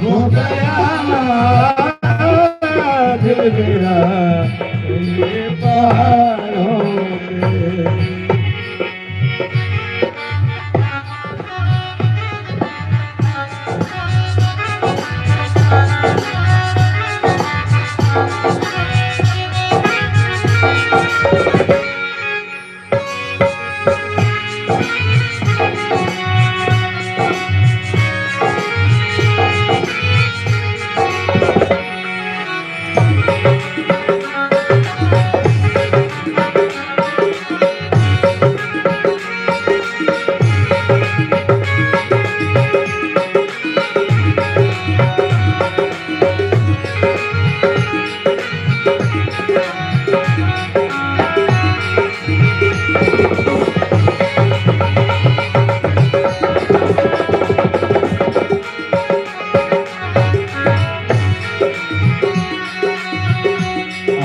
हो गया दिल मेरा ये पहाड़ों में।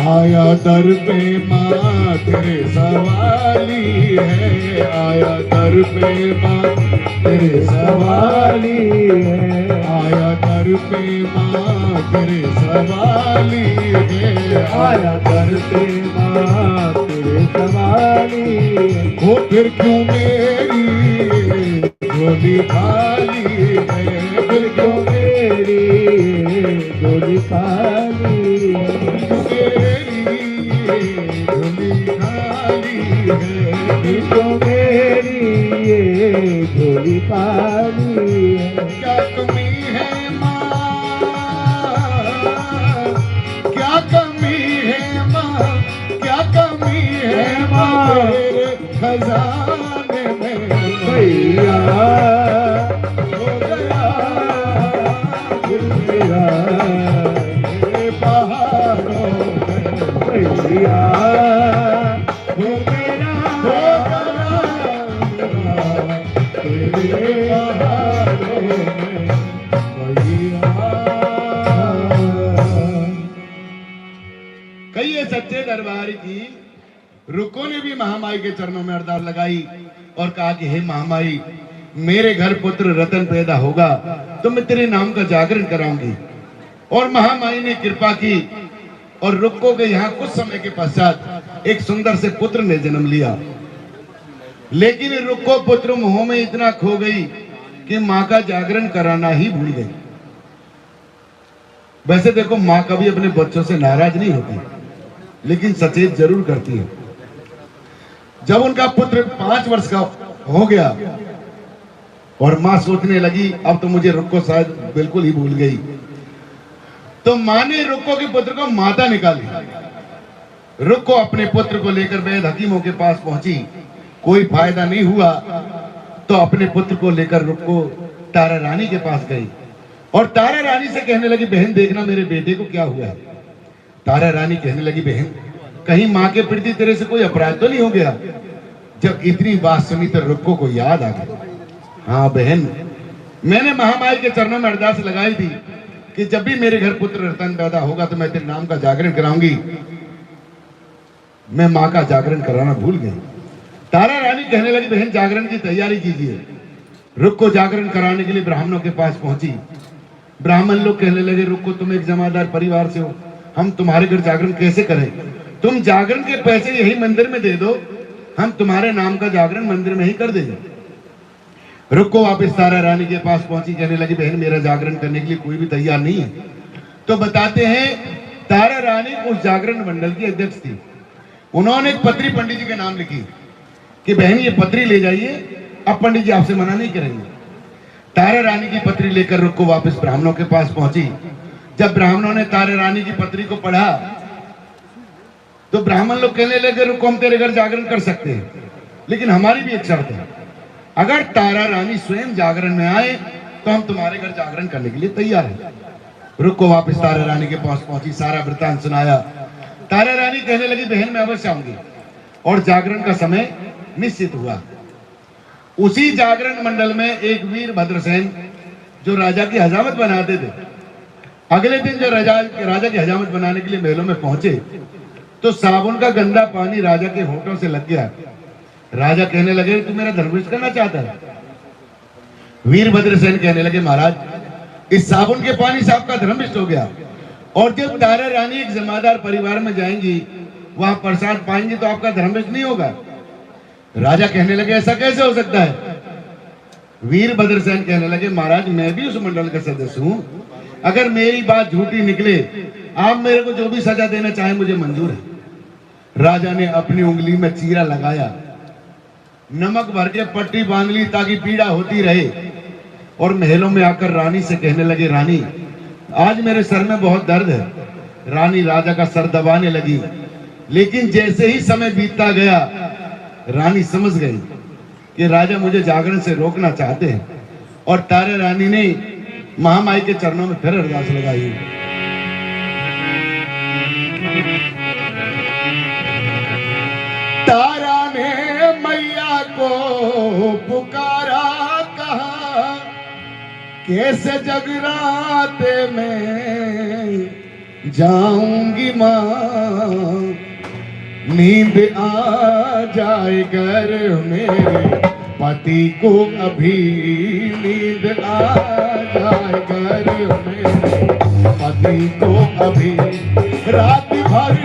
आया दर पे माँ तेरे सवाली है, आया दर पे माँ तेरे सवाली है, आया दर पे माँ तेरे सवाली है, आया दर पे माँ तेरे सवाली है। वो फिर क्यों मेरी झोली खाली है, फिर क्यों मेरी झोली खाली है, तो मेरी ये झोली खाली है। क्या कमी है माँ, क्या कमी है माँ, क्या कमी है माँ तेरे खजाने में। भैया हो गया दिल मेरा ये पहाड़ों में। भैया कई सच्चे दरबार की रुको ने भी महामाई के चरणों में अरदास लगाई और कहा कि हे महामाई, मेरे घर पुत्र रतन पैदा होगा तो मैं तेरे नाम का जागरण कराऊंगी। और महामाई ने कृपा की और रुको के यहाँ कुछ समय के पश्चात एक सुंदर से पुत्र ने जन्म लिया। लेकिन रुको पुत्र मोह में इतना खो गई कि माँ का जागरण कराना ही भूल गई। वैसे देखो, माँ कभी अपने बच्चों से नाराज नहीं होती, लेकिन सचेत जरूर करती है। जब उनका पुत्र 5 वर्ष का हो गया और माँ सोचने लगी अब तो मुझे रुको शायद बिल्कुल ही भूल गई, तो माँ ने रुको के पुत्र को माता निकाली। रुको अपने पुत्र को लेकर वैद हकीमों के पास पहुंची, कोई फायदा नहीं हुआ तो अपने पुत्र को लेकर रुको तारा रानी के पास गई और तारा रानी से कहने लगी, बहन देखना मेरे बेटे को क्या हुआ। तारा रानी कहने लगी, बहन कहीं माँ के प्रति तेरे से कोई अपराध तो नहीं हो गया। जब इतनी बात सुनी तो रुको को याद आ गया, हाँ बहन, मैंने महामाई के चरणों में अरदास लगाई थी कि जब भी मेरे घर पुत्र रतन पैदा होगा तो मैं तेरे नाम का जागरण कराऊंगी। मैं माँ का जागरण कराना भूल गई। तारा रानी कहने लगी, बहन जागरण की तैयारी कीजिए। रुको जागरण कराने के लिए ब्राह्मणों के पास पहुंची। ब्राह्मण लोग कहने लगे, रुको तुम एक जमादार परिवार से हो, हम तुम्हारे घर जागरण कैसे करें? तुम जागरण के पैसे यही मंदिर में दे दो, हम तुम्हारे नाम का जागरण मंदिर में ही कर देंगे। रुको वापस तारा रानी के पास पहुंची, कहने लगी, बहन मेरा जागरण करने के लिए कोई भी तैयार नहीं है। तो बताते हैं तारा रानी उस जागरण मंडल की अध्यक्ष थी। उन्होंने एक पत्री पंडित जी के नाम लिखी कि बहन ये पत्री ले जाइए, अब पंडित जी आपसे मना नहीं करेंगे। तारा रानी की पत्री लेकर रुको वापस ब्राह्मणों के पास पहुंची। जब ब्राह्मणों ने तारा रानी की पत्री को पढ़ा तो ब्राह्मण लोग कहने लगे, रुको हम तेरे घर जागरण कर सकते हैं, लेकिन हमारी भी एक शर्त है, अगर तारा रानी स्वयं जागरण में आए तो हम तुम्हारे घर जागरण करने के लिए तैयार हैं। रुको वापस तारा रानी के पास पहुंची, सारा वृत्तांत सुनाया। तारा रानी कहने लगी, बहन मैं अवश्य आऊंगी। और जागरण का समय निश्चित हुआ। उसी जागरण मंडल में एक वीर भद्रसेन जो राजा की हजामत बनाते थे, अगले दिन जो राजा की हजामत बनाने के लिए महलों में पहुंचे तो साबुन का गंदा पानी राजा के होठों से लग गया। राजा कहने लगे, तू मेरा धर्मयुद्ध करना चाहता है? वीरभद्रसेन कहने लगे महाराज इस साबुन के पानी से आपका धर्म भ्रष्ट हो गया, और जब तारा रानी एक जमादार परिवार में जाएंगी वहां प्रसाद पाएंगी तो आपका धर्म भ्रष्ट नहीं होगा। राजा कहने लगे ऐसा कैसे हो सकता है। वीरभद्रसेन कहने लगे महाराज मैं भी उस मंडल का सदस्य हूं, अगर मेरी बात झूठी निकले आप मेरे को जो भी सजा देना चाहे मुझे मंजूर है। राजा ने अपनी उंगली में चीरा लगाया, नमक भर के पट्टी बांध ली ताकि पीड़ा होती रहे, और महलों में आकर रानी से कहने लगे रानी आज मेरे सर में बहुत दर्द है। रानी राजा का सर दबाने लगी, लेकिन जैसे ही समय बीतता गया रानी समझ गई कि राजा मुझे जागरण से रोकना चाहते हैं, और तारा रानी ने महामाई के चरणों में फिर अरदास लगाई। तारा ने मैया को पुकारा, कहा कैसे जगराते में जाऊंगी मां, नींद आ जाए घर मेरे पति को अभी, नींद आ जाए घर मेरे पति को अभी, रात भर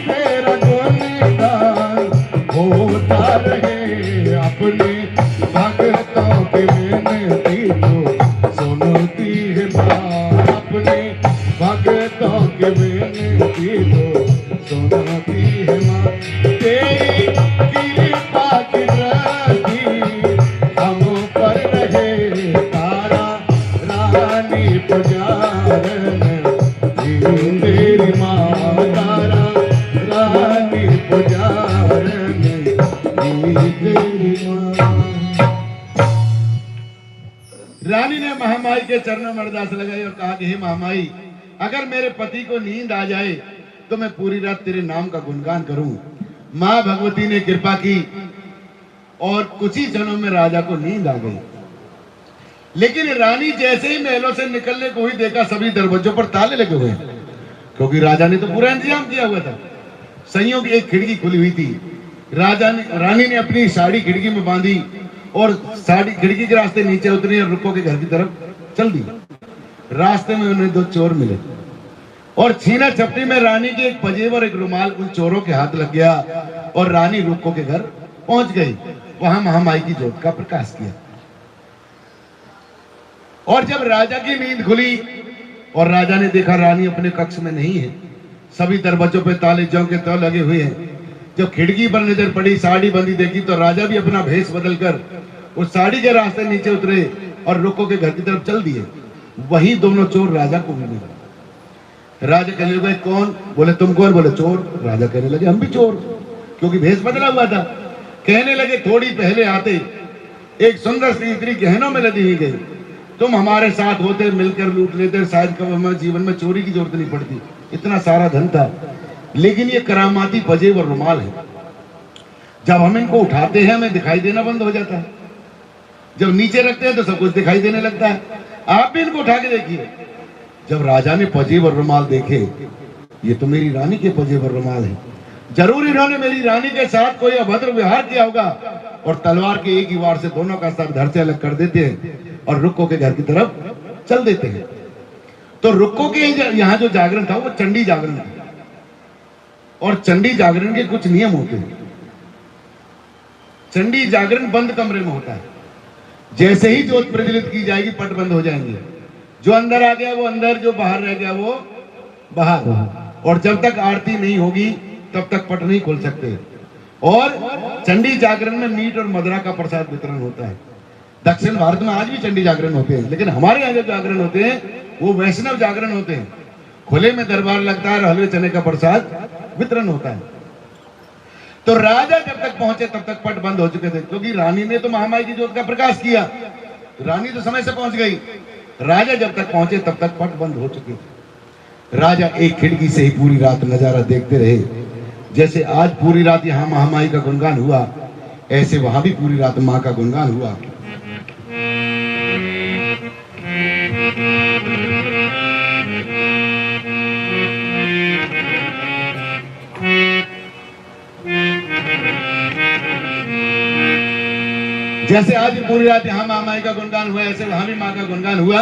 तेरा गुणगान होता रहे, अपने भक्तों की विनती को सुनती है मां, अपने भक्तों की विनती को सुनती है मां। तेरी कृपा की दृष्टि हम पर रहे, तारा रानी पुजारन तेरी मां, तारा रानी पुजारन तेरी मां। रानी ने महामाई के चरणों में अरदास लगाई और कहा कि हे महामाई अगर मेरे पति को नींद आ जाए तो मैं पूरी रात तेरे नाम का गुणगान करूं। मां भगवती ने कृपा की और कुछ ही क्षणों में राजा को नींद आ गई, लेकिन रानी जैसे ही महलों से निकलने को ही देखा सभी दरवाजों पर ताले लगे हुए, क्योंकि राजा ने तो पूरा इंतजाम किया हुआ था। संयोग एक खिड़की खुली हुई थी, रानी ने अपनी साड़ी खिड़की में बांधी और साड़ी खिड़की के रास्ते नीचे उतरी और रुक्को के घर की तरफ चल दी। रास्ते में उन्हें दो चोर मिले और छीना झपटी में रानी के एक पजेब एक रुमाल उन चोरों के हाथ लग गया और रानी रुक्को के घर पहुंच गई। वहां महामाई की ज्योत का प्रकाश किया और जब राजा की नींद खुली और राजा ने देखा रानी अपने कक्ष में नहीं है, सभी दरवाजों पे ताले ज्यों के त्यों लगे हुए हैं। जब खिड़की पर नजर पड़ी साड़ी बंदी देखी तो राजा भी अपना भेष बदलकर उस साड़ी के रास्ते नीचे उतरे और रुक्को के घर की तरफ चल दिए। वही दोनों चोर राजा को मिले। राजा कहने लगे कौन? बोले तुम कौन? बोले चोर। राजा कहने लगे हम भी चोर, क्योंकि भेष बदला हुआ था। कहने लगे थोड़ी पहले आते एक सुंदर सी स्त्री गहनों में लदी हुई गई, तुम हमारे साथ होते मिलकर लूट लेते, शायद कब हमारे जीवन में चोरी की जरूरत नहीं पड़ती, इतना सारा धन था। लेकिन ये करामाती पजेब और रुमाल है, जब हम इनको उठाते हैं हमें दिखाई देना बंद हो जाता है, जब नीचे रखते हैं तो सब कुछ दिखाई देने लगता है। आप भी इनको उठा के देखिए। जब राजा ने पजेब और रुमाल देखे, ये तो मेरी रानी के पजेब और रुमाल है, जरूर इन्होंने मेरी रानी के साथ कोई अभद्र व्यवहार किया होगा। और तलवार के एक ही वार से दोनों का सर धड़ से अलग कर देते हैं और रुक्को के घर की तरफ चल देते हैं। तो रुक्को के यहाँ जो जागरण था वो चंडी जागरण था, और चंडी जागरण के कुछ नियम होते हैं। चंडी जागरण बंद कमरे में होता है, जैसे ही ज्योत प्रज्वलित की जाएगी पट बंद हो जाएंगे, जो अंदर आ गया वो अंदर, जो बाहर रह गया वो बाहर। और जब तक आरती नहीं होगी तब तक पट नहीं खोल सकते। और चंडी जागरण में मीट और मदरा का प्रसाद वितरण होता है। दक्षिण भारत में आज भी चंडी जागरण होते हैं, लेकिन हमारे यहाँ जो जागरण होते हैं वो वैष्णव जागरण होते हैं। खुले में दरबार लगता है और हलवे चने का प्रसाद वितरण होता है। तो राजा जब तक पहुंचे तब तक पट बंद हो चुके थे, क्योंकि रानी ने तो महामाई की ज्योत का प्रकाश किया। रानी तो समय से पहुंच गई, राजा जब तक पहुंचे तब तक पट बंद हो चुके थे। राजा एक खिड़की से ही पूरी रात नजारा देखते रहे। जैसे आज पूरी रात यहाँ महामाई का गुणगान हुआ, ऐसे वहां भी पूरी रात माँ का गुणगान हुआ। जैसे आज पूरी रात यहाँ महामाई का गुणगान हुआ, ऐसे वहां भी माँ का गुणगान हुआ।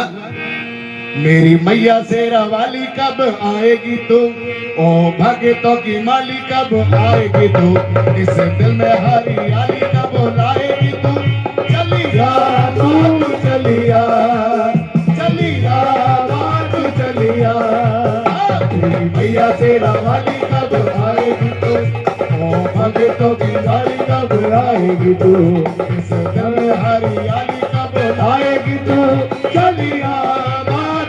मेरी मैया शेरा वाली कब आएगी तू, ओ भगतों की माली कब आएगी तू, इस दिल में हरियाली कब लाएगी तू, चलिया तू चलिया, चलिया तू चलिया। मेरी मैया शेरा वाली कब आएगी तू, ओ भगतों की माली कब आएगी तू, इस दिल में हरियाली कब लाएगी तू, चलिया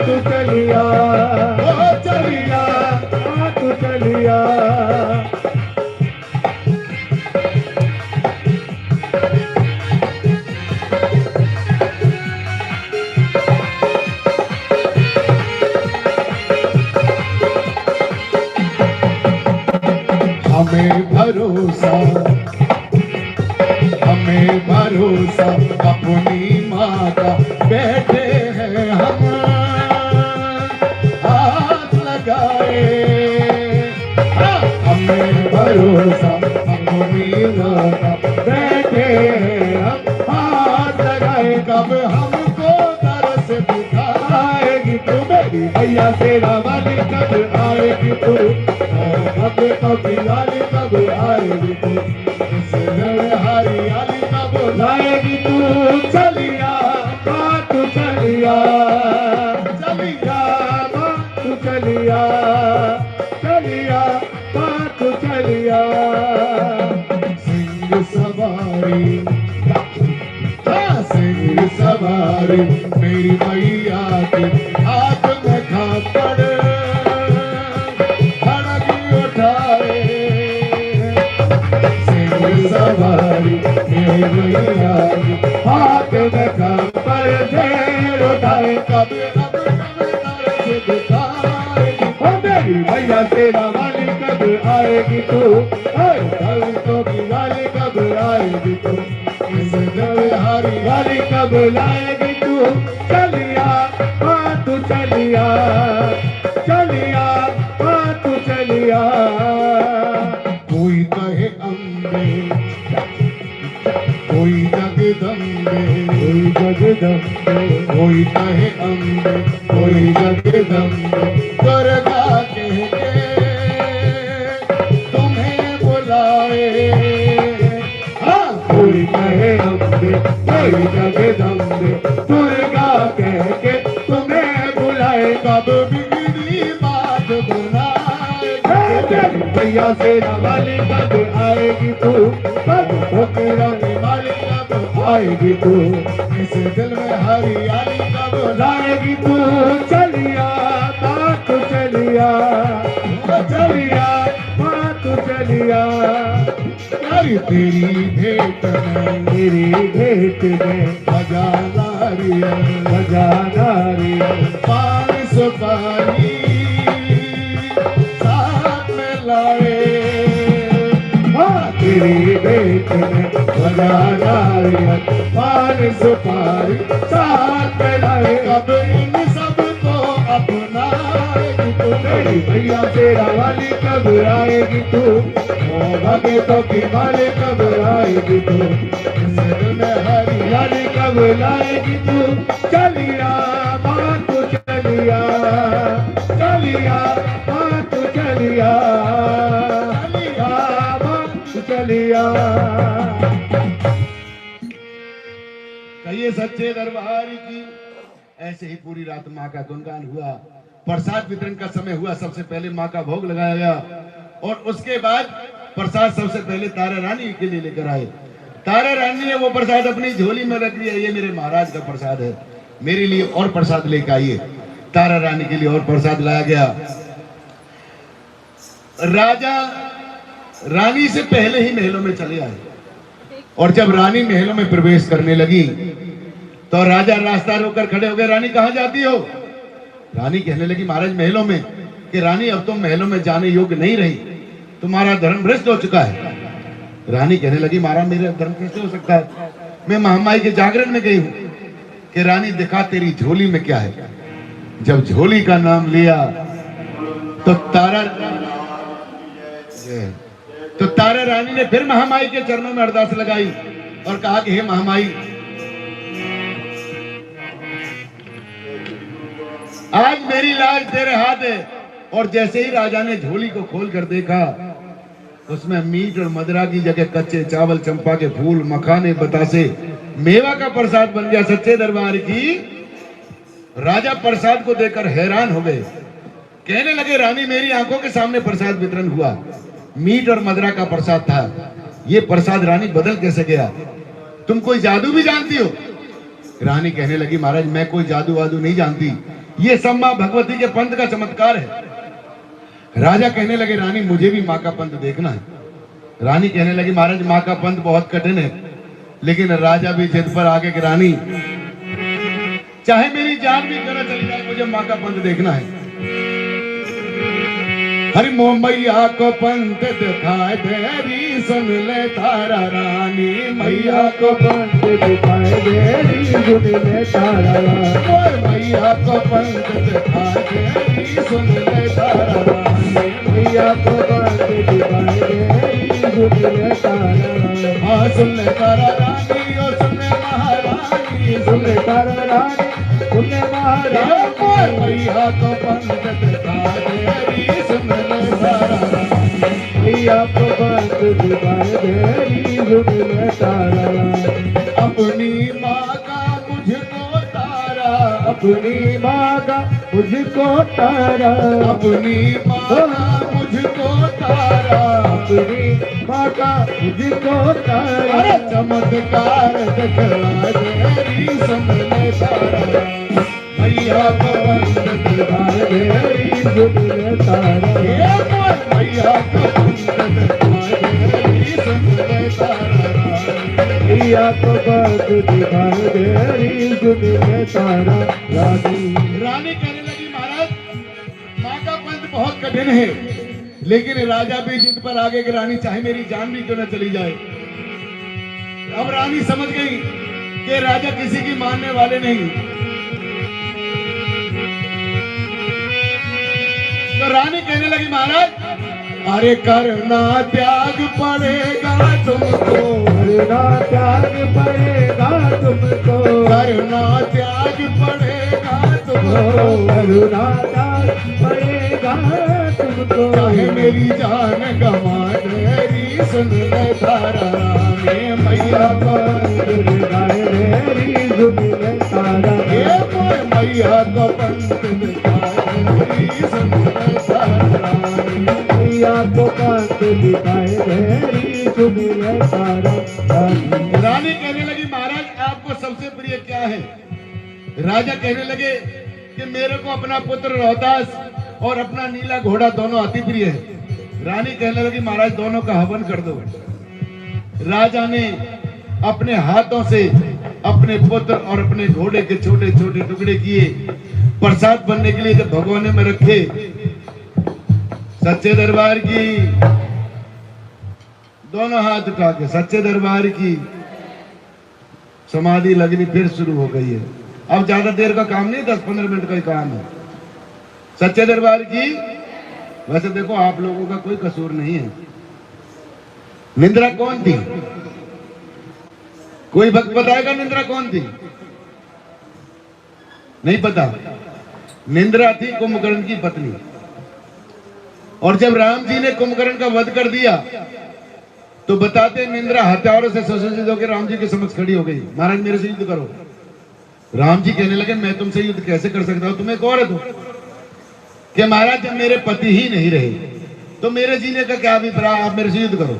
तू चलिया, ओ चलिया तू चलिया। हमें भरोसा, हमें भरोसा अपनी माँ का, बैठे हैं हम हाथ लगाए, हमें भरोसा अपनी माँ का, बैठे हैं हम हाथ लगाए, कब हमको दर्द दिखाएगी तू, मेरी भैया तेरा वाली कब आएगी तू, भगतों की लाली कब आएगी तू, इस दिल हरियाली कब लाएगी तू, चलिया तू चलिया, चलिया तू चलिया, चलिया तू चलिया। सिंह सवारी, सिंह सवारी मेरी मैया की, हाथ में खापड़ सवारी मेरी मैया की, हाथ में खबर ढेर उठाए, कब मेरी मैया तेरा वाली कब आएगी तू, भक्तों की वाली कब आएगी तू, इस दिल हरियाली कब लाएगी तू, चलिया तू चलिया, चलिया तू चलिया। कोई कहे अम्बे, कोई जगदम्बे, कोई जगदम्बे, कोई कहे अम्बे, कोई जगदम्बे, दुर्गा कह के तुम्हें बुलाए, हाँ कोई कहे अम्बे, कोई जगदम्बे, दुर्गा कह के तुम्हें बुलाए, कब बिगड़ी बात बुलाए, भैया तेरा वाली कब आएगी तू, भक्तों की रानी वाली कब आएगी तू, इस दिल में हरियाली कब लाएगी तू, चलिया तू चलिया, चलिया तू चलिया। तेरी भेंट में, मेरी भेंट में बजा नारियल, बजा नारियल, पान सुपारी तेरी भेंट में बजा नारियल, पान सुपारी साथ में लाए, कब इन सबको अपनाएगी तू, मेरी भैया तेरा वाली कब आएगी तू, ओ भगतों की माली कब आएगी तू, इस दिल में हरियाली कब लाएगी तू, चलिया तू चलिया, चलिया तू चलिया, चलिया। कहिए सच्चे दरबार की। ऐसे ही पूरी रात माँ का गुणगान हुआ, प्रसाद वितरण का समय हुआ, सबसे पहले माँ का भोग लगाया गया और उसके बाद प्रसाद सबसे पहले तारा रानी के लिए लेकर आए। तारा रानी ने वो प्रसाद अपनी झोली में रख लिया, ये मेरे महाराज का प्रसाद है, मेरे लिए और प्रसाद लेकर आइए। तारा रानी के लिए और प्रसाद लाया गया। राजा रानी से पहले ही महलों में चले आए और जब रानी महलों में प्रवेश करने लगी तो राजा रास्ता रोककर खड़े हो गए। रानी कहाँ जाती हो? रानी कहने लगी महाराज महलों में। कि रानी अब तुम महलों में जाने योग्य नहीं रही, तुम्हारा धर्म भ्रष्ट हो चुका है। रानी कहने लगी महाराज मेरा धर्म कैसे हो सकता है, मैं महामाई के जागरण में गई हूँ। कि रानी दिखा तेरी झोली में क्या है। जब झोली का नाम लिया तो तारा रानी ने फिर महामाई के चरणों में अरदास लगाई और कहा कि हे महामाई आज मेरी लाज तेरे हाथ है। और जैसे ही राजा ने झोली को खोल कर देखा, उसमें मीट और मदरा की जगह कच्चे चावल, चंपा के फूल, मखाने, बतासे, मेवा का प्रसाद बन गया। सच्चे दरबार की राजा प्रसाद को देखकर हैरान हो गए। कहने लगे, रानी मेरी आंखों के सामने प्रसाद वितरण हुआ, मीट और मदरा का प्रसाद था, ये प्रसाद रानी बदल कैसे गया? तुम कोई जादू भी जानती हो? रानी कहने लगी, महाराज मैं कोई जादू वादू नहीं जानती, ये सब मां भगवती के पंथ का चमत्कार है। राजा कहने लगे, रानी मुझे भी माँ का पंथ देखना है। रानी कहने लगी, महाराज माँ का पंथ बहुत कठिन है। लेकिन राजा भी जिद पर आगे कि रानी चाहे मेरी जान भी क्यों न चली जाए, मुझे माँ का पंथ देखना है। हरि मोह मैया को पंथ दिखाए देरी, सुन ले तारा रानी, मैया को पंथ दिखाए देरी, सुन ले तारा रानी, मैया को पंथ दिखाए देरी, सुन ले तारा रानी, मैया को पंथ दिखाए देरी, सुन ले तारा रानी। हाँ सुन ले तारा रानी, ओ सुन ले महारानी, सुन ले तारा रानी, सुन ले महारानी, मैया को पंथ दिखाए देरी, सुन ले तारा रानी, मैया को पंथ दिखाए देरी, सुन ले तारा रानी। अपनी माँ का मुझको तारा, अपनी माँ का मुझको तारा, अपनी माँ का मुझको तारा, अपनी माँ का मुझको तारा, चमत्कार दिखला देरी, सुन ले तारा रानी, मैया को पंथ दिखाए देरी, सुन ले तारा रानी, मैया को पंथ दिखाए देरी, सुन ले तारा रानी, मैया को पंथ दिखाए देरी, सुन ले तारा रानी। रानी कहने लगी, महाराज माँ का पंथ बहुत कठिन है, लेकिन राजा भी जिद पर आगे कि रानी चाहे मेरी जान भी क्यों न चली जाए। अब रानी समझ गई कि राजा किसी की मानने वाले नहीं। तो रानी कहने लगी, महाराज अरे करना त्याग पड़ेगा तुमको, करना त्याग पड़ेगा तुमको, करना त्याग पड़ेगा तुमको, करना त्याग पड़ेगा तुमको, चाहे मेरी जान गंवा देरी, सुन ले तारा रानी, मैया को पंथ दिखाए देरी, सुन ले तारा रानी, मैया को पंथ दिखाए देरी, सुन ले तारा रानी, मैया को पंथ दिखाए देरी, सुन ले तारा रानी। रानी कहने लगी, महाराज आपको सबसे प्रिय क्या है? राजा कहने लगे कि मेरे को अपना पुत्र रोहतास और अपना नीला घोड़ा दोनों अति प्रिय है। रानी कहने लगी, महाराज दोनों का हवन कर दो। राजा ने अपने हाथों से अपने पुत्र और अपने घोड़े के छोटे छोटे टुकड़े किए, प्रसाद बनने के लिए जब भगोने में रखे। सच्चे दरबार की दोनों हाथ उठा के सच्चे दरबार की समाधि लगनी फिर शुरू हो गई है। अब ज्यादा देर का काम नहीं, 10-15 मिनट का ही काम है। सच्चे दरबार की। वैसे देखो आप लोगों का कोई कसूर नहीं है। निंद्रा कौन थी? कोई भक्त बताएगा निंद्रा कौन थी? नहीं पता। निंद्रा थी कुंभकर्ण की पत्नी। और जब राम जी ने कुंभकर्ण का वध कर दिया तो बताते निंद्रा हथियारों से सुसज्जित होकर राम जी के समक्ष खड़ी हो गई। महाराज मेरे से युद्ध करो। राम जी कहने लगे मैं तुमसे युद्ध कैसे कर सकता हूं, तुम्हें कौन है तुम? कि महाराज जब मेरे पति ही नहीं रहे तो मेरे जीने का क्या अभिप्राय, आप मेरे से युद्ध करो।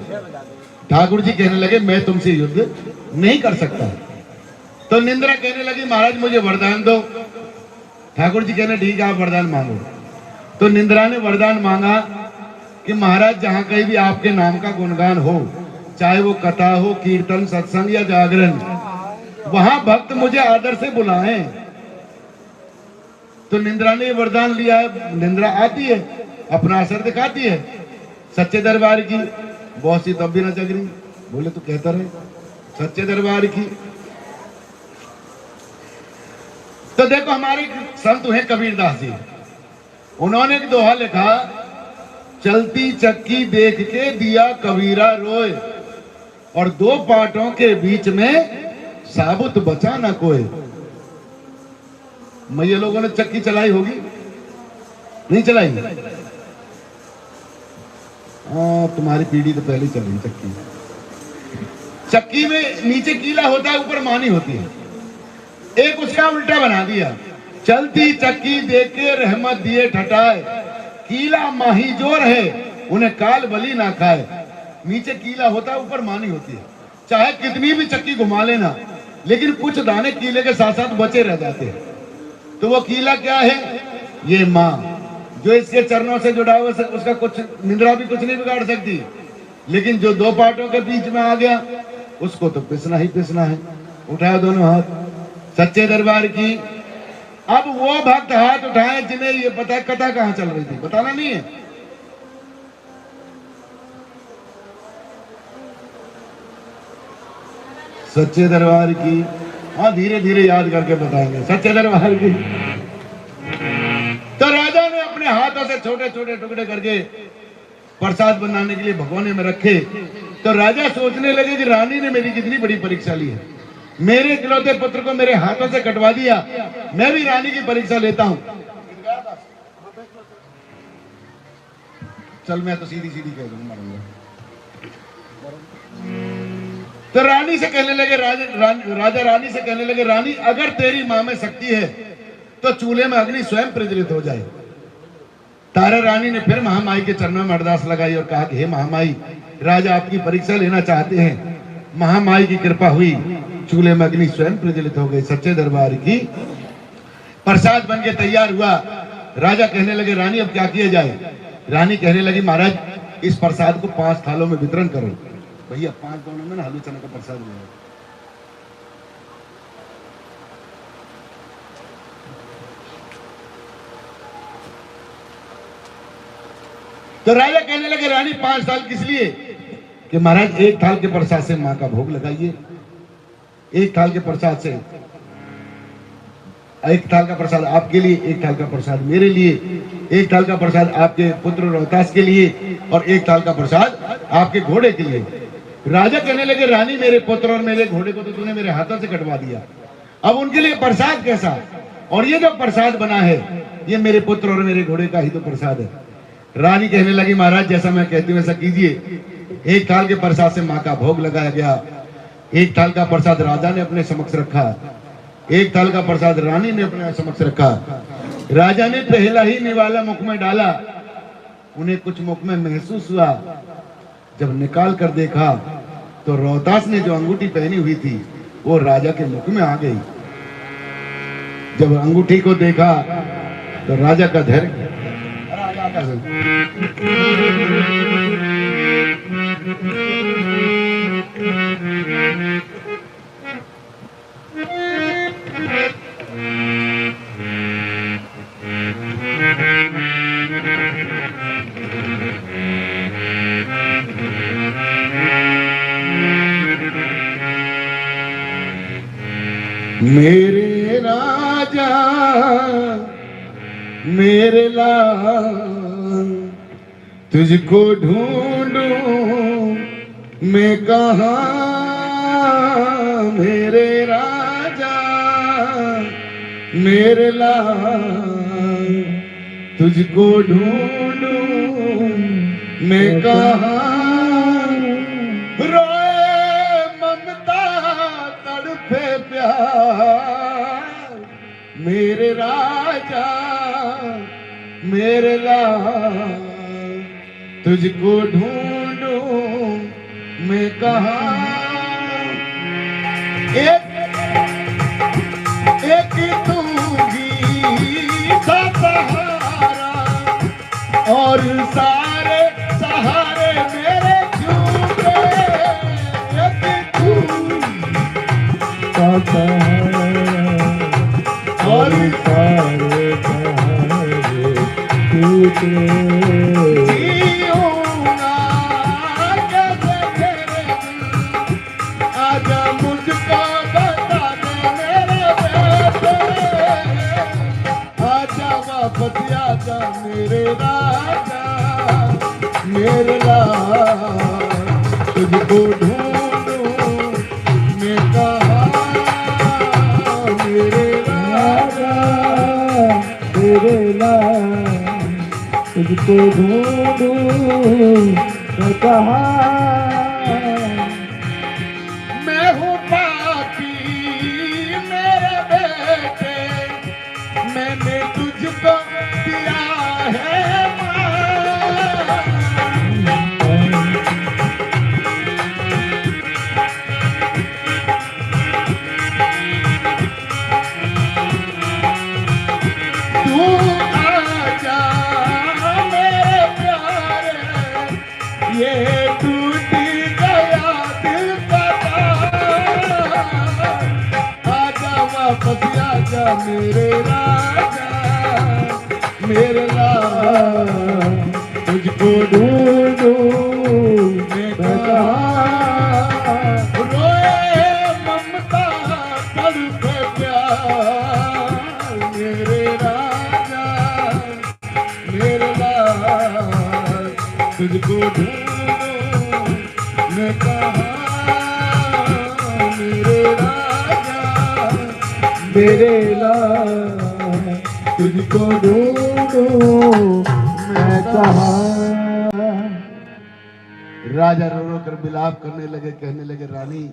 ठाकुर जी कहने लगे मैं तुमसे युद्ध नहीं कर सकता। तो निंद्रा कहने लगी महाराज मुझे वरदान दो। ठाकुर जी कहने ठीक है आप वरदान मांगो। तो निंद्रा ने वरदान मांगा कि महाराज जहां कहीं भी आपके नाम का गुणगान हो, चाहे वो कथा हो, कीर्तन, सत्संग या जागरण, वहां भक्त मुझे आदर से बुलाएं। तो निंद्रा ने वरदान लिया है। निंद्रा आती है, अपना असर दिखाती है। सच्चे दरबार की बहुत सी तब भी न जग रही, बोले तो कहता रहे सच्चे दरबार की। तो देखो हमारे संत हैं कबीरदास जी, उन्होंने एक दोहा लिखा, चलती चक्की देख के दिया कबीरा रोए, और दो पाटों के बीच में साबुत बचा न कोई। मैया लोगों ने चक्की चलाई होगी, नहीं चलाई? तुम्हारी पीढ़ी तो पहले चल रही चक्की। चक्की में नीचे कीला होता है, ऊपर मानी होती है। एक उसका उल्टा बना दिया, चलती चक्की देके रहमत दिए ठटाए, कीला माही जोर है उन्हें काल बली ना खाए। नीचे कीला होता है, ऊपर मानी होती है। चाहे कितनी भी चक्की घुमा लेना, लेकिन कुछ दाने कीले के साथ साथ बचे रह जाते हैं। तो वो कीला क्या है? ये माँ जो इसके चरणों से जुड़ा हुआ, उसका कुछ निंद्रा भी कुछ नहीं बिगाड़ सकती। लेकिन जो दो पार्टों के बीच में आ गया, उसको तो पिसना ही पिसना है। उठाओ दोनों हाथ, सच्चे दरबार की। अब वो भक्त हाथ उठाए जिन्हें ये पता है कथा कहां चल रही थी, बताना नहीं है। सच्चे दरबार की। हाँ, धीरे धीरे याद करके बताएंगे। सच्चे दरबार की। तो राजा ने अपने हाथों से छोटे छोटे टुकड़े करके प्रसाद बनाने के लिए भगोने में रखे। तो राजा सोचने लगे कि रानी ने मेरी कितनी बड़ी परीक्षा ली है, मेरे इकलौते पुत्र को मेरे हाथों से कटवा दिया, मैं भी रानी की परीक्षा लेता हूं। चल मैं तो सीधी सीधी कह दूंगा, मरूंगा। तो रानी से कहने लगे, राजा रानी से कहने लगे, रानी अगर तेरी मां में शक्ति है तो चूल्हे में अग्नि स्वयं प्रज्वलित हो जाए। तारा रानी ने फिर महामाई के चरणों में अरदास लगाई और कहा कि हे महामाई, राजा आपकी परीक्षा लेना चाहते हैं। महामाई की कृपा हुई, चूल्हे में अग्नि स्वयं प्रज्वलित हो गई। सच्चे दरबार की। प्रसाद बन के तैयार हुआ। राजा कहने लगे, रानी अब क्या किया जाए? रानी कहने लगी, महाराज इस प्रसाद को 5 थालों में वितरण करो। भैया 5 दोनों में ना हलवे चने का प्रसाद लिया। तो राजा कहने लगे, रानी 5 थाल किस लिए? कि महाराज 1 थाल के प्रसाद से मां का भोग लगाइए। 1 थाल के प्रसाद से, 1 थाल का प्रसाद आपके लिए, 1 थाल का प्रसाद मेरे लिए, 1 थाल का प्रसाद आपके पुत्र रोहतास के लिए और 1 थाल का प्रसाद आपके घोड़े के लिए। राजा कहने लगे, रानी मेरे पुत्र और मेरे घोड़े को तो तूने मेरे हाथों से कटवा दिया, अब उनके लिए प्रसाद कैसा? और ये जो प्रसाद बना है ये मेरे पुत्र और मेरे घोड़े का ही तो प्रसाद है। रानी कहने लगी, महाराज जैसा मैं कहती हूँ वैसा कीजिए। 1 थाल के प्रसाद से मां का भोग लगाया गया। 1 थाल का प्रसाद राजा ने अपने समक्ष रखा, 1 थाल का प्रसाद रानी ने अपने समक्ष रखा। राजा ने पहला ही निवाला मुख में डाला, उन्हें कुछ मुख में महसूस हुआ। जब निकाल कर देखा तो रोहतास ने जो अंगूठी पहनी हुई थी वो राजा के मुख में आ गई। जब अंगूठी को देखा तो राजा का धैर्य मेरे राजा मेरे लाल, तुझको ढूंढूं मैं कहाँ? मेरे राजा मेरे लाल, तुझको ढूंढूं मैं कहाँ? रोए ममता तड़पे प्यार, मेरे राजा मेरे लाल, तुझको ढूंढूं मैं कहाँ? एक तू ही था सहारा और सारे सहारे मेरे झूठे। एक तू का सहारा और सारे सहारे झूठे। जीऊंगा कैसे तेरे बिन, आजा मुझको बता दे मेरे बेटे। आजा वापस आजा मेरे राजा मेरे लाल, तुझको ढूंढूं मैं कहाँ? मेरे राजा मेरे लाल तुझको ढूंढूं मैं कहाँ। मैं हूँ पापी मेरे बेटे, मैंने तुझको दिया है मां। तू आजा मेरे प्यारे, ये टूट गया दिल का तार। आजा वापस आजा मेरे राजा, मेरे लाल तुझको ढूंढूं मैं कहाँ। रोए ममता तड़पे प्यार, मेरे राजा मेरे लाल तुझको ढूंढूं मैं कहाँ। मेरे राजा मेरे लाल तुझको ढूंढूं मैं कहाँ। राजा रो रो कर विलाप करने लगे, कहने लगे रानी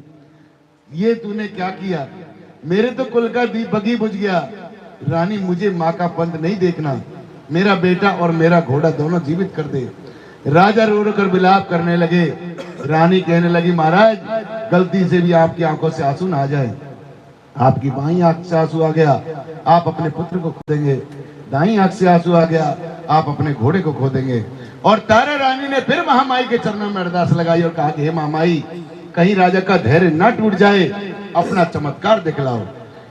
ये तूने क्या किया, मेरे तो कुल का दीप बगी बुझ गया। रानी मुझे माँ का पंथ नहीं देखना, मेरा बेटा और मेरा घोड़ा दोनों जीवित कर दे। राजा रो रो कर विलाप करने लगे। रानी कहने लगी महाराज गलती से भी आपकी आंखों से आंसू ना आ जाए। आपकी बाईं आंख से आंसू आ गया आप अपने पुत्र को खो देंगे, दाईं आंख से आंसू आ गया आप अपने घोड़े को खो देंगे। और तारा रानी ने फिर महामाई के चरणों में अरदास लगाई और कहा कि हे महामाई कहीं राजा का धैर्य ना टूट जाए, अपना चमत्कार दिखलाओ।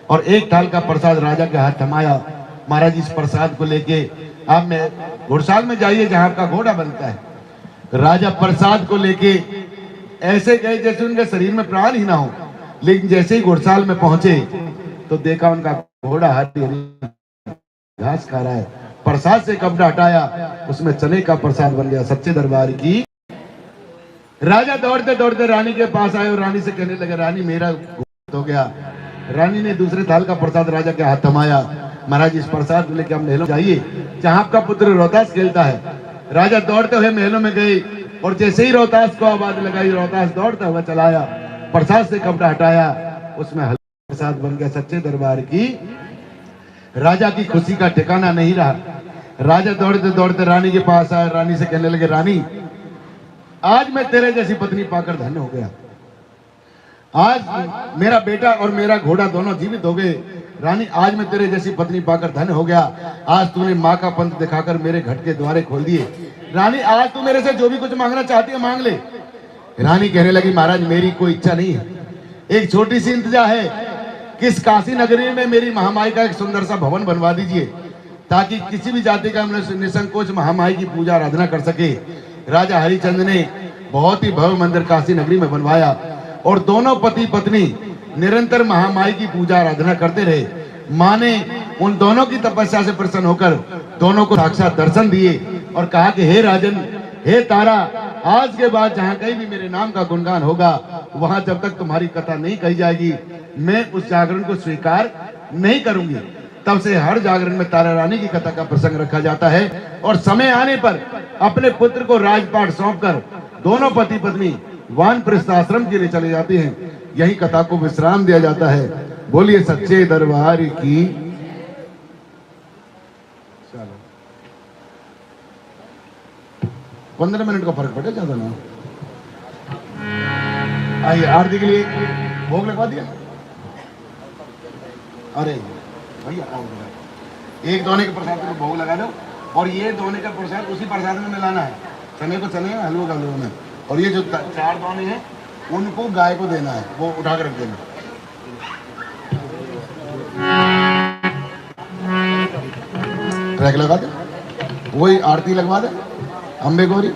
और एक थाल का प्रसाद राजा के हाथ थमाया। महाराज इस प्रसाद को लेके आप में घुड़साल में जाइए जहां आपका घोड़ा बनता है। राजा प्रसाद को लेके ऐसे गए जैसे उनके शरीर में प्राण ही ना हो, लेकिन जैसे ही घुड़साल में पहुंचे तो देखा उनका घोड़ा हरी हरी घास खा रहा है। प्रसाद से कपड़ा हटाया, उसमें चने का प्रसाद बन गया। सच्चे दरबार की। राजा दौड़ते दौड़ते रानी के पास आए और रानी से कहने लगे रानी मेरा हो गया। रानी ने दूसरे थाल का प्रसाद राजा के हाथ थमाया। महाराज इस प्रसाद को लेकर हम महलों जाइए जहां आपका पुत्र रोहतास खेलता है। राजा दौड़ते हुए महलों में गए और जैसे ही रोहतास को आवाज लगाई रोहतास दौड़ता हुआ चलाया, प्रसाद से कपड़ा हटाया, उसमें हल्का प्रसाद बन गया। सच्चे दरबार की। राजा की खुशी का ठिकाना नहीं रहा। राजा दौड़ते दौड़ते रानी के पास आया, रानी से कहने लगे रानी आज मैं तेरे जैसी पत्नी पाकर धन्य हो गया। आज मेरा बेटा और मेरा घोड़ा दोनों जीवित हो गए। रानी आज मैं तेरे जैसी पत्नी पाकर धन्य हो गया। आज तूने माँ का पंथ दिखाकर मेरे घर के द्वारे खोल दिए। रानी आज तू मेरे से जो भी कुछ मांगना चाहती है मांग ले। रानी कहने लगी महाराज मेरी कोई इच्छा नहीं है, एक छोटी सी इंतजा है, किस काशी नगरी में मेरी महामाई का एक सुंदर सा भवन बनवा दीजिए ताकि किसी भी जाति का निसंकोच महामाई की पूजा आराधना कर सके। राजा हरिचंद ने बहुत ही भव्य मंदिर काशी नगरी में बनवाया और दोनों पति पत्नी निरंतर महामाई की पूजा आराधना करते रहे। माँ ने उन दोनों की तपस्या से प्रसन्न होकर दोनों को साक्षात दर्शन दिए और कहा कि हे राजन, हे तारा, आज के बाद जहाँ कहीं भी मेरे नाम का गुणगान होगा वहां जब तक तुम्हारी कथा नहीं कही जाएगी मैं उस जागरण को स्वीकार नहीं करूंगी। तब से हर जागरण में तारा रानी की कथा का प्रसंग रखा जाता है और समय आने पर अपने पुत्र को राजपाट सौंपकर दोनों पति पत्नी वानप्रस्थ आश्रम के लिए चले जाते हैं। यही कथा को विश्राम दिया जाता है। बोलिए सच्चे दरबार की। 15 मिनट का फर्क पड़े ज्यादा ना। आइए आरती के लिए भोग लगवा दिया। अरे भैया एक दोने के प्रसाद को भोग लगा दो और ये दोने का प्रसाद उसी प्रसाद में मिलाना है। चने को चने हलवा का हलवा में, और ये जो 4 दोने हैं उनको गाय को देना है, वो उठा कर रख देना। ट्रैक लगा दे, वही आरती लगवा दे। अम्बे गौरी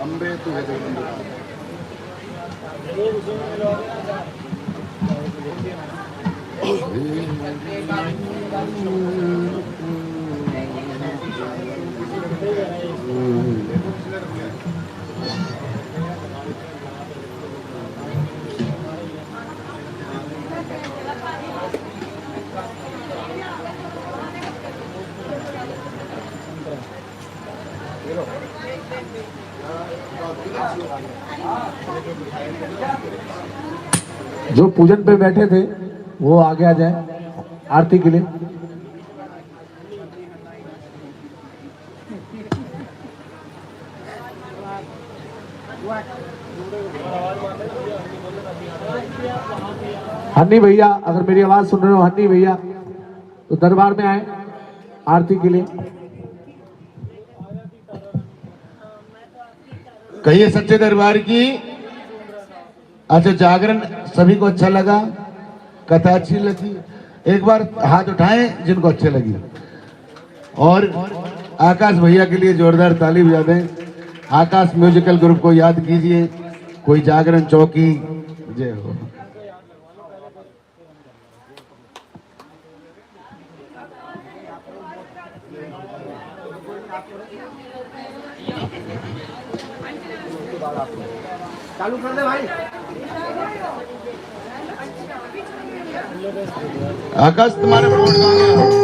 अम्बे तू है जो पूजन पे बैठे थे वो आगे आ जाए आरती के लिए। हन्नी भैया, अगर मेरी आवाज सुन रहे हो हन्नी भैया, तो दरबार में आए आरती के लिए। कहिए सच्चे दरबार की। अच्छा, जागरण सभी को अच्छा लगा, कथा अच्छी लगी? एक बार हाथ उठाएं जिनको अच्छी लगी, और आकाश भैया के लिए जोरदार ताली बजा दें। आकाश म्यूजिकल ग्रुप को याद कीजिए, कोई जागरण चौकी। जय हो। चालू कर दे भाई। आकाश तुम्हारे बोर्ड कहाँ गया?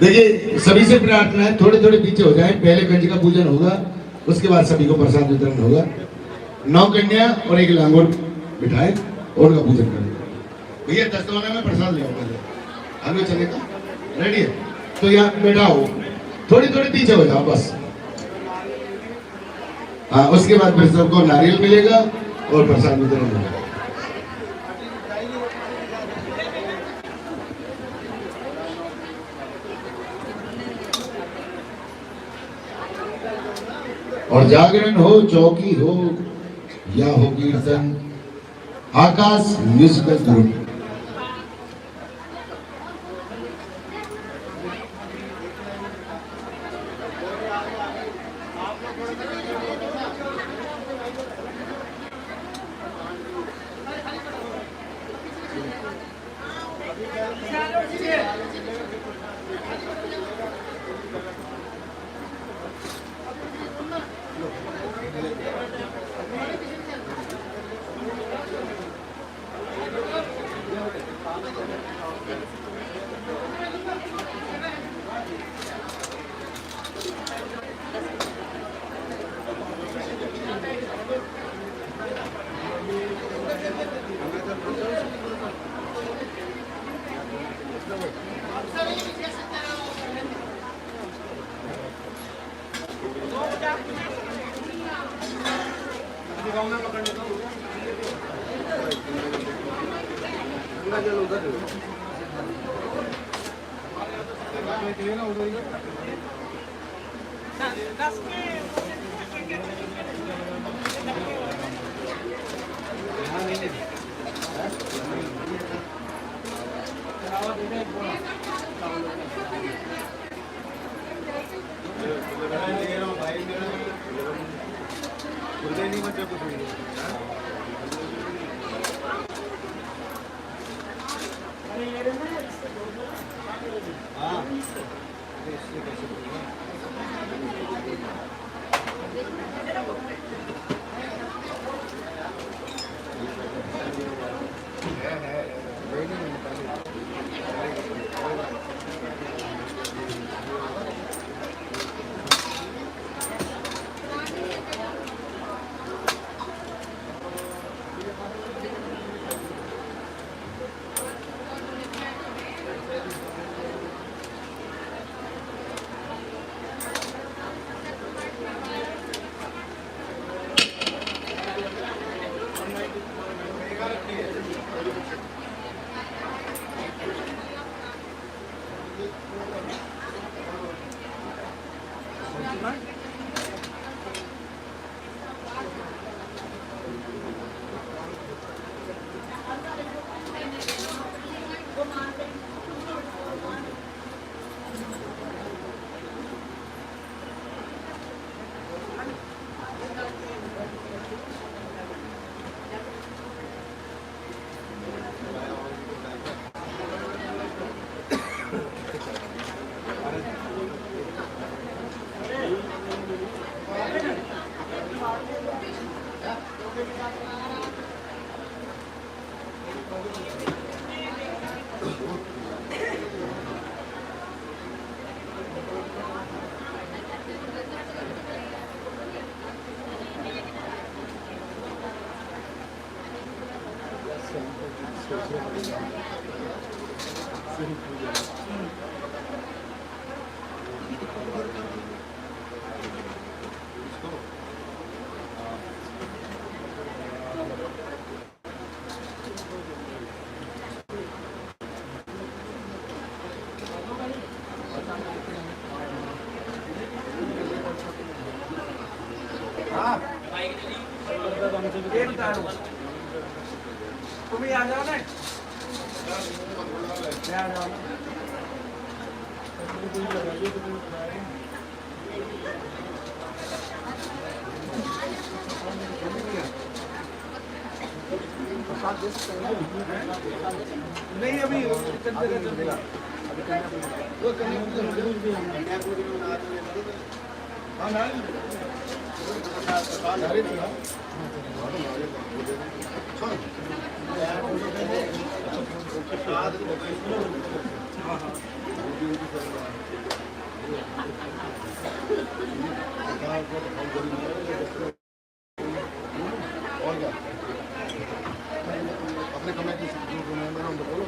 देखिए सभी से प्रार्थना है थोड़े थोड़े पीछे हो जाए। पहले कंजिका पूजन होगा, उसके बाद सभी को प्रसाद वितरण होगा। 9 कन्या और 1 लांगोर बिठाए और उनका पूजन करेंगे। भैया 10 में प्रसाद ले आओ, हलवे चने का रेडी है तो यहाँ बैठा हो, थोड़ी थोड़ी पीछे हो जाओ बस। हाँ, उसके बाद फिर सबको नारियल मिलेगा और प्रसाद वितरण होगा। और जागरण हो, चौकी हो या हो कीर्तन, आकाश म्यूजिकल ग्रुप। तुम्ही आ जाओ ना, आ जाओ। नहीं अभी चलेगा। अपने कमेटी जो मेंबर हैं उनको बोलो।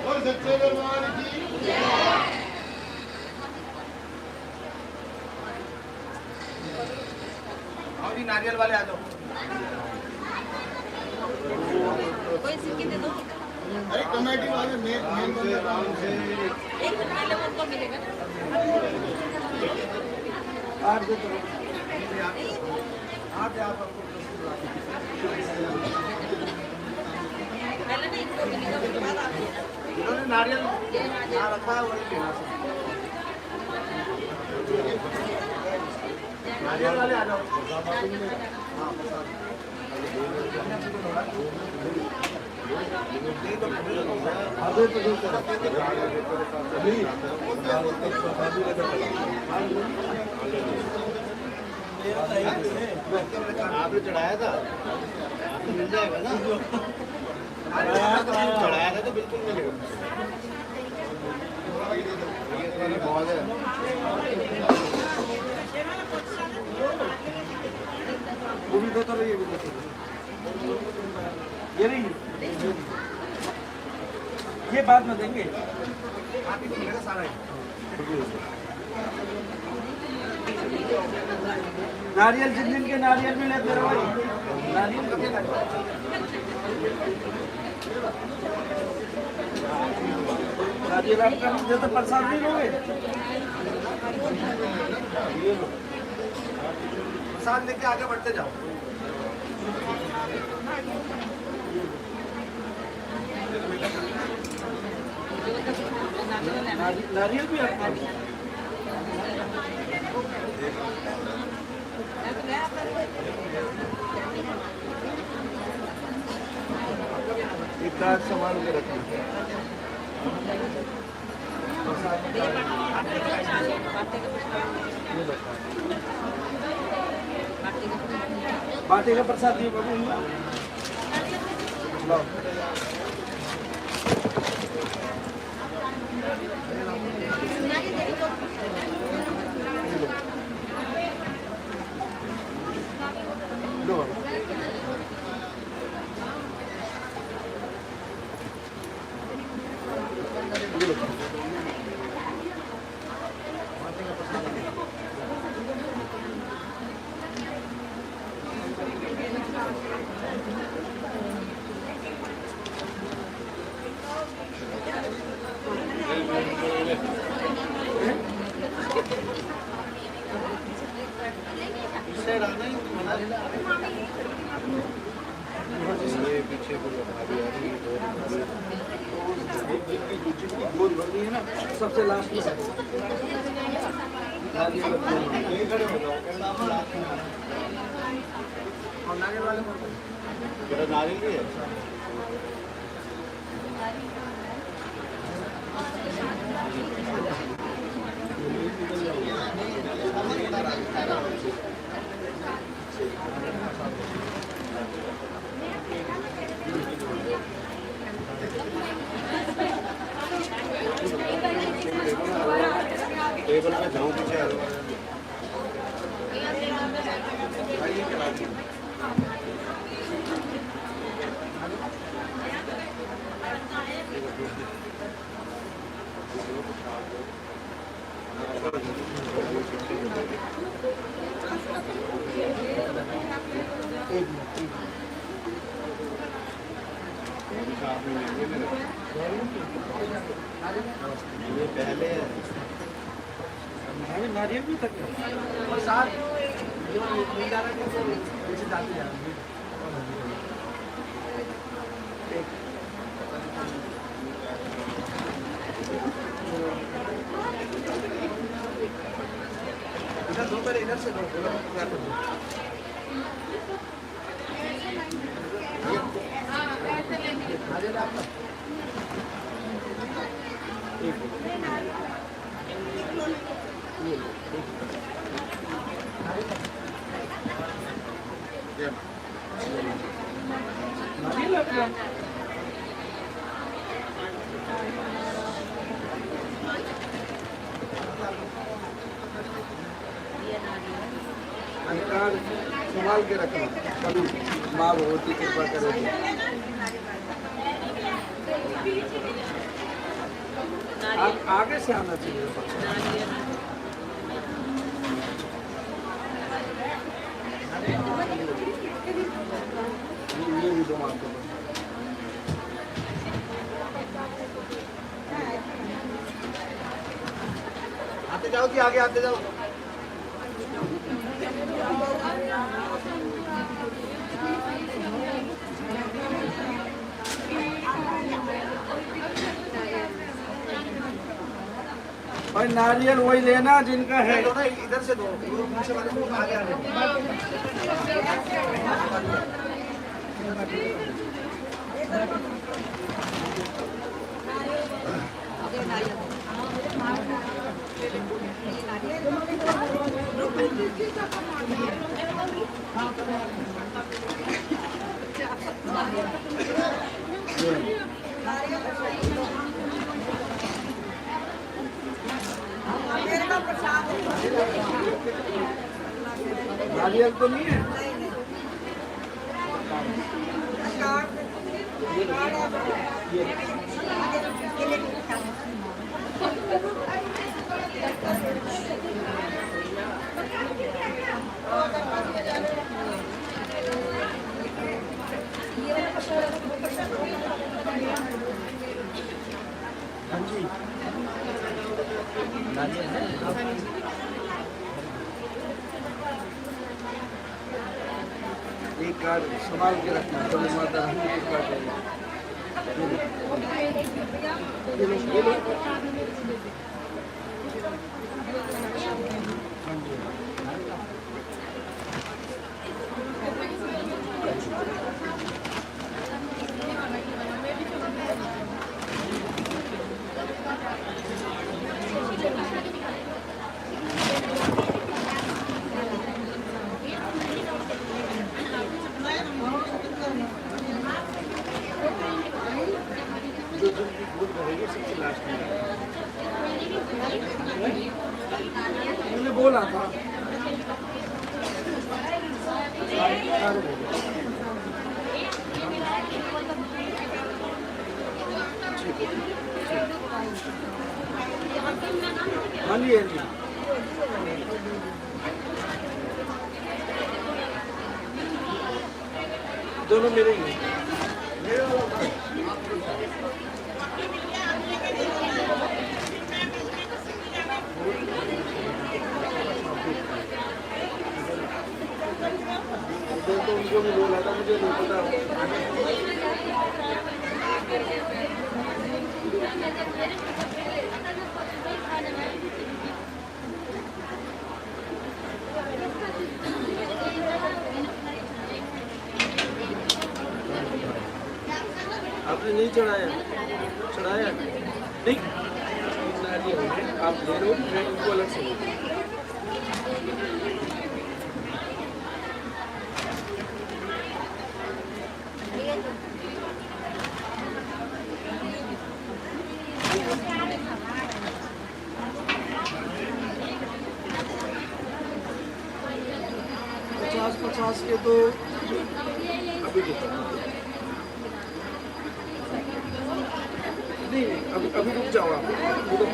और सच्चे दरबार की अभी नारियल वाले आ जाओ। कोई सिक्के दे दो। अरे कमेटी वाले मेन बंदे काम से एक मिनट में उनको मिलेगा ना। आठ दे दो। आठ आप पहले नहीं इनको मिलेगा, उसके बाद आप देना। इन्होंने नारियल यहाँ रखा है, वही लेना है। नारियल वाले आ जाओ। आपने चढ़ाया था, मिल जाएगा ना। चढ़ाया था तो बिल्कुल मिलेगा। बहुत है। वो भी देता रहिए, भी देता रहिए। ये नहीं, ये बाद में देंगे। आप ही को मिलेगा सारा। नारियल जिन दिन के नारियल भी लेते रहो। नारियल कभी नारियल आपका जैसे प्रसाद नहीं लोगे, प्रसाद लेके आगे बढ़ते जाओ। नारियल भी आपका एक कार्ड संभाल के रखना। बाटे का प्रसाद दिए बाबू। सबसे लास्ट में टेबल पे जाऊं पीछे पहले नारियल भी तक और साथ जो मिल जा रहा है पीछे जाते जा रहे इधर दो पहले इधर से दो नारियल आपका अधिकार संभाल के रखना कभी माँ भगवती कृपा करेगी आगे से आना चाहिए ये भी दो आपको आते जाओ जी आगे आते जाओ भाई नारियल वही लेना जिनका है इधर से दो पीछे वाले को आगे आने नारियल तो नहीं है एक कार्ड संभाल के रखना तो माता रानी की कृपा मैंने बोला था हाँ जी दोनों मेरे ही आपने नहीं चढ़ाया चढ़ाया नहीं आप ले लो मैं उनको अलग से पचास पचास के तो अभी नहीं अभी रुक जाओ आप वो तो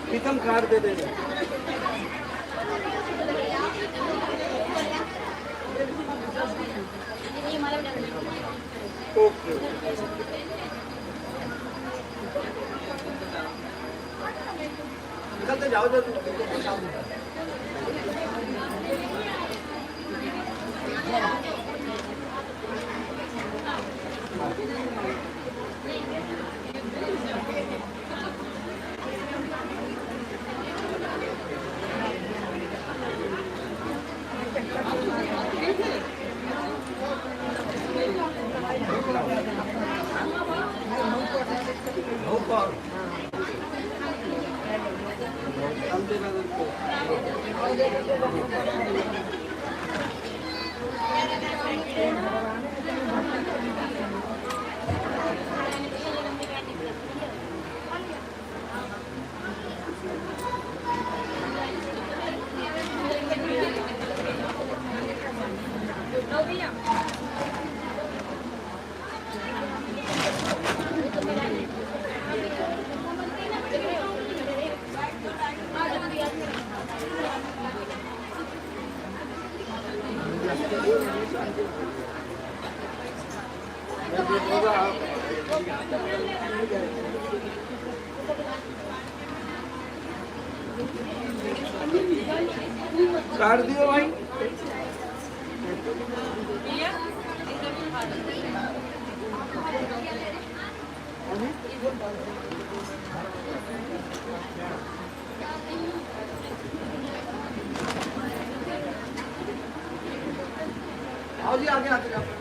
प्रीतम कार्ड दे देंगे ओके निकलते जाओ जब कार्ड दियो भाई आओ जी आगे आते जाओ